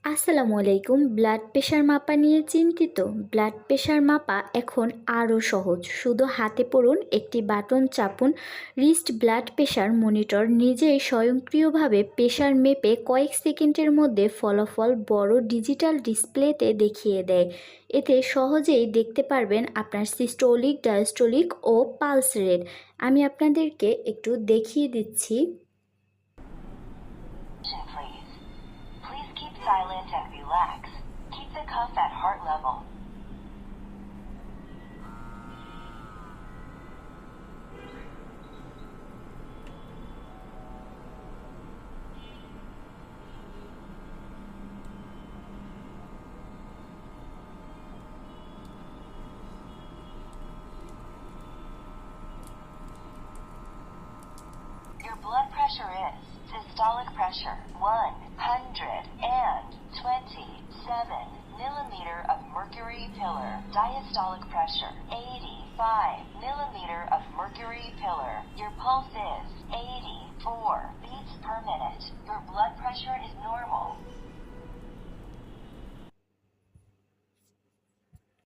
আসসালামু আলাইকুম। Blood pressure মাপা নিয়ে চিন্তিত? ব্লাড প্রেশার মাপা এখন আরও সহজ। শুধু হাতে পড়ুন, একটি বাটন চাপুন, রিস্ট ব্লাড প্রেশার মনিটর নিজেই স্বয়ংক্রিয়ভাবে প্রেশার মেপে কয়েক সেকেন্ডের মধ্যে ফলাফল বড় ডিজিটাল ডিসপ্লেতে দেখিয়ে দেয়। এতে সহজেই দেখতে পারবেন আপনার সিস্টোলিক, ডায়াস্টোলিক ও পালস রেট। আমি আপনাদেরকে একটু দেখিয়ে দিচ্ছি। Please. Please keep silent and relax. Keep the cuff at heart level. Your blood pressure is systolic pressure 127 millimeter of mercury pillar. Diastolic pressure 85 millimeter of mercury pillar. Your pulse is 84 beats per minute. Your blood pressure is